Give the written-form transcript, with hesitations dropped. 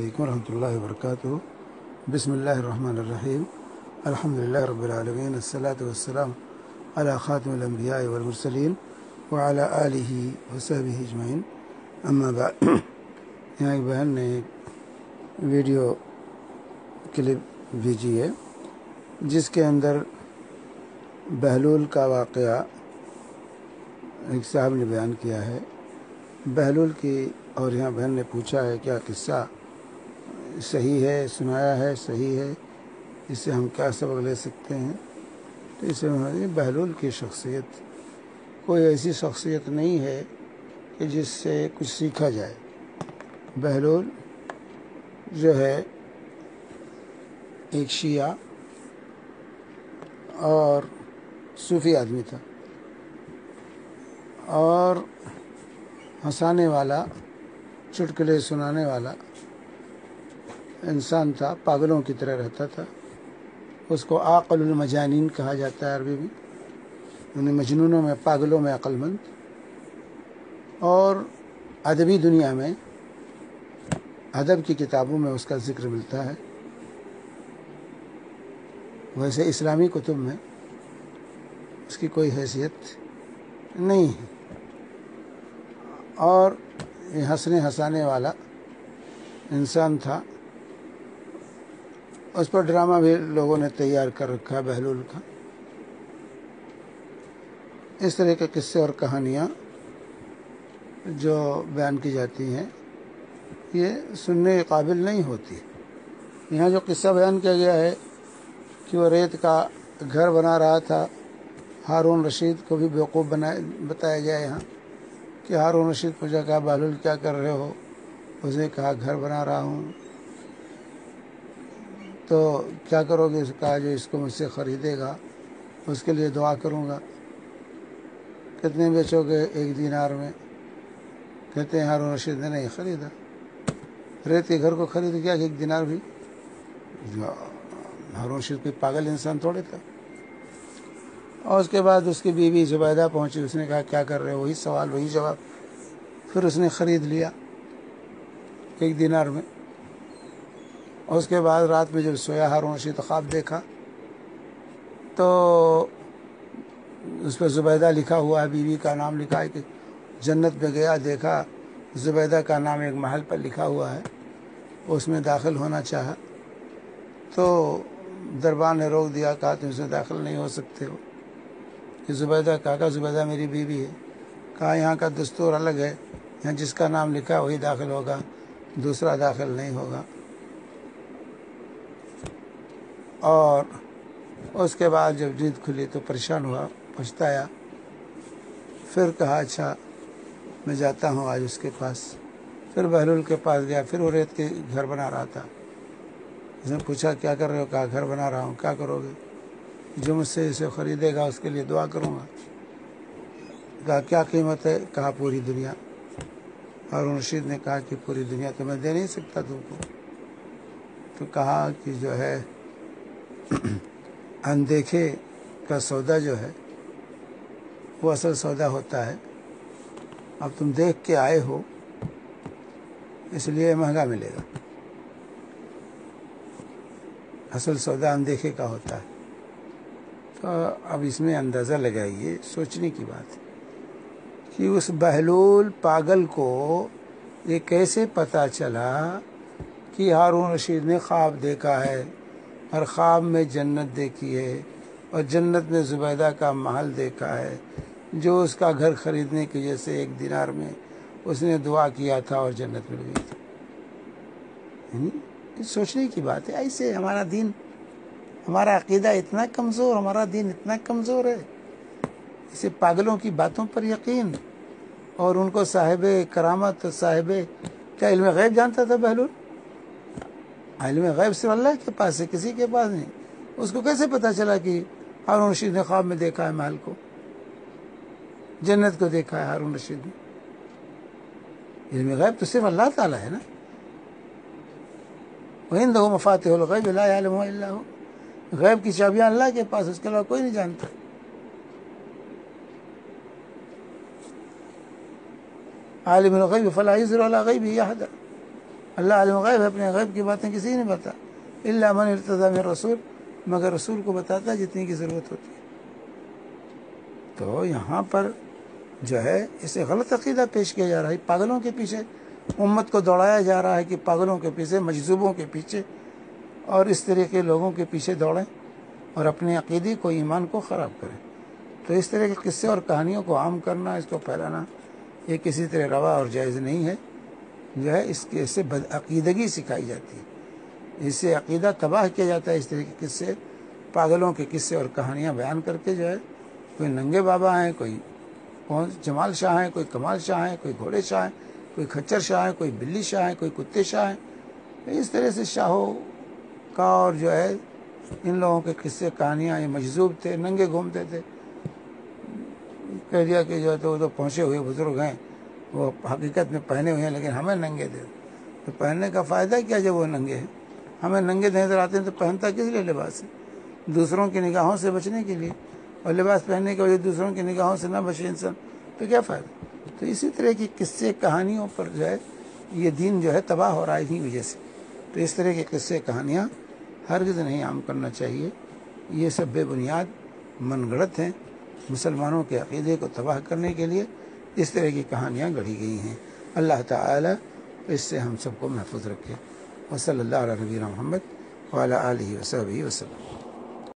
علیکم ورحمۃ اللہ وبرکاتہ۔ بسم اللہ الرحمن الرحیم۔ الحمد للہ رب العالمین، الصلاۃ والسلام علی خاتم الانبیاء والمرسلین وعلی آلہ وصحبہ اجمعین، اما بعد۔ یہاں ایک بہن نے ایک ویڈیو کلپ بھیجی ہے جس کے اندر بہلول کا واقعہ ایک صاحب نے بیان کیا ہے۔ بہلول کی اور یہاں بہن نے پوچھا ہے کیا قصہ صحیح ہے، سنایا ہے صحیح ہے، اس سے ہم کیا سبق لے سکتے ہیں؟ تو اس میں بہلول کی شخصیت کوئی ایسی شخصیت نہیں ہے کہ جس سے کچھ سیکھا جائے۔ بہلول جو ہے ایک شیعہ اور صوفی آدمی تھا اور ہنسانے والا، چٹکلے سنانے والا انسان تھا، پاگلوں کی طرح رہتا تھا۔ اس کو عاقل المجانین کہا جاتا ہے عربی میں، یعنی مجنونوں میں، پاگلوں میں عقل مند۔ اور ادبی دنیا میں، ادب کی کتابوں میں اس کا ذکر ملتا ہے، ویسے اسلامی کتب میں اس کی کوئی حیثیت نہیں ہے۔ اور یہ ہنسانے والا انسان تھا۔ اس پر ڈرامہ بھی لوگوں نے تیار کر رکھا ہے بہلول کا۔ اس طرح کے قصے اور کہانیاں جو بیان کی جاتی ہیں یہ سننے کے قابل نہیں ہوتی۔ یہاں جو قصہ بیان کیا گیا ہے کہ وہ ریت کا گھر بنا رہا تھا، ہارون رشید کو بھی بیوقوف بتایا گیا یہاں کہ ہارون رشید پوچھا کہا بہلول کیا کر رہے ہو؟ اس نے کہا گھر بنا رہا ہوں۔ تو کیا کرو گے؟ اس کہا جو اس کو مجھ سے خریدے گا اس کے لیے دعا کروں گا۔ کتنے بیچو گے؟ 1 دینار میں۔ کہتے ہیں ہارون رشید نے نہیں خریدا، ریت کے گھر کو خرید کیا کہ 1 دینار بھی؟ ہارون رشید کوئی پاگل انسان تھوڑے تھا۔ اور اس کے بعد اس کی بیوی زبیدہ پہنچی، اس نے کہا کیا کر رہے ہو؟ وہی سوال وہی جواب۔ پھر اس نے خرید لیا 1 دینار میں۔ اور اس کے بعد رات میں جب سویا ہارون رشید خواب دیکھا تو اس پہ زبیدہ لکھا ہوا ہے، بیوی کا نام لکھا ہے کہ جنت میں گیا، دیکھا زبیدہ کا نام ایک محل پر لکھا ہوا ہے، اس میں داخل ہونا چاہا تو دربار نے روک دیا، کہا تم اس میں داخل نہیں ہو سکتے ہو۔ کہ زبیدہ کہا زبیدہ میری بیوی ہے۔ کہا یہاں کا دستور الگ ہے، یہاں جس کا نام لکھا ہے وہی داخل ہوگا، دوسرا داخل نہیں ہوگا۔ اور اس کے بعد جب نیند کھلی تو پریشان ہوا، پچھتایا۔ پھر کہا اچھا میں جاتا ہوں آج اس کے پاس۔ پھر بہلول کے پاس گیا، پھر وہ ریت کے گھر بنا رہا تھا۔ اس نے پوچھا کیا کر رہے ہو؟ کہا گھر بنا رہا ہوں۔ کیا کرو گے؟ جو مجھ سے اسے خریدے گا اس کے لیے دعا کروں گا۔ کہا کیا قیمت ہے؟ کہا پوری دنیا۔ ہارون رشید نے کہا کہ پوری دنیا تو میں دے نہیں سکتا تم کو۔ تو کہا کہ جو ہے اندیکھے کا سودا جو ہے وہ اصل سودا ہوتا ہے۔ اب تم دیکھ کے آئے ہو اس لیے مہنگا ملے گا، اصل سودا اندیکھے کا ہوتا ہے۔ تو اب اس میں اندازہ لگائیے، سوچنے کی بات ہے کہ اس بہلول پاگل کو یہ کیسے پتہ چلا کہ ہارون رشید نے خواب دیکھا ہے اور خواب میں جنت دیکھی ہے اور جنت میں زبیدہ کا محل دیکھا ہے جو اس کا گھر خریدنے کی وجہ سے 1 دینار میں اس نے دعا کیا تھا اور جنت مل گئی تھی۔ سوچنے کی بات ہے۔ ایسے ہمارا دین، ہمارا عقیدہ اتنا کمزور، ہمارا دین اتنا کمزور ہے، اسے پاگلوں کی باتوں پر یقین، اور ان کو صاحب کرامت، صاحب کیا علم غیب جانتا تھا بہلول؟ علم غیب صرف اللہ کے پاس ہے، کسی کے پاس نہیں۔ اس کو کیسے پتا چلا کہ ہارون رشید نے خواب میں دیکھا ہے محل کو، جنت کو دیکھا ہے ہارون رشید نے؟ علم غیب تو صرف اللہ تعالیٰ ہے نا۔ وَعِندَهُ مَفَاتِحُ الْغَيْبِ لَا يَعْلَمُهَا إِلَّا هُوَ۔ غیب کی چابیاں اللہ کے پاس، اس کے علاوہ کوئی نہیں جانتا۔ عالم الغیب فلا یظہر علی غیبہ احدا۔ اللہ عالم غیب ہے، اپنے غیب کی باتیں کسی نہیں بتا، الا من ارتضی من رسول، مگر رسول کو بتاتا ہے جتنی کی ضرورت ہوتی ہے۔ تو یہاں پر جو ہے اسے غلط عقیدہ پیش کیا جا رہا ہے، پاگلوں کے پیچھے امت کو دوڑایا جا رہا ہے کہ پاگلوں کے پیچھے، مجذوبوں کے پیچھے اور اس طرح کے لوگوں کے پیچھے دوڑیں اور اپنے عقیدے کو، ایمان کو خراب کریں۔ تو اس طرح کے قصے اور کہانیوں کو عام کرنا، اس کو پھیلانا، یہ کسی طرح روا اور جائز نہیں ہے۔ جو ہے اس سے بدعقیدگی سکھائی جاتی ہے، اس سے عقیدہ تباہ کیا جاتا ہے۔ اس طرح کے قصے، پاگلوں کے قصے اور کہانیاں بیان کر کے جو ہے، کوئی ننگے بابا ہیں، کوئی کون جمال شاہ ہیں، کوئی کمال شاہ ہیں، کوئی گھوڑے شاہ ہیں، کوئی کھچر شاہ ہیں، کوئی بلی شاہ ہیں، کوئی کتے شاہ ہیں، اس طرح سے شاہوں کا اور جو ہے ان لوگوں کے قصے کہانیاں، یہ مجذوب تھے، ننگے گھومتے تھے۔ کہہ دیا کہ جو ہے تو وہ تو پہنچے ہوئے بزرگ ہیں، وہ حقیقت میں پہنے ہوئے ہیں لیکن ہمیں ننگے دے، تو پہننے کا فائدہ کیا جب وہ ننگے ہیں؟ ہمیں ننگے نظر آتے ہیں تو پہنتا کس لیے لباس ہے؟ دوسروں کی نگاہوں سے بچنے کے لیے، اور لباس پہننے کی وجہ دوسروں کی نگاہوں سے نہ بچے انسان تو کیا فائدہ؟ تو اسی طرح کی قصے کہانیوں پر جو ہے یہ دین جو ہے تباہ ہو رہا ہے انہی وجہ سے۔ تو اس طرح کے قصے کہانیاں ہرگز نہیں عام کرنا چاہیے، یہ سب بے بنیاد من گڑت ہیں، مسلمانوں کے عقیدے کو تباہ کرنے کے لیے اس طرح کی کہانیاں گڑھی گئی ہیں۔ اللہ تعالی اس سے ہم سب کو محفوظ رکھے۔ وصلی اللہ علیہ نبینا محمد وعلی آلہ وصحبہ وسلم۔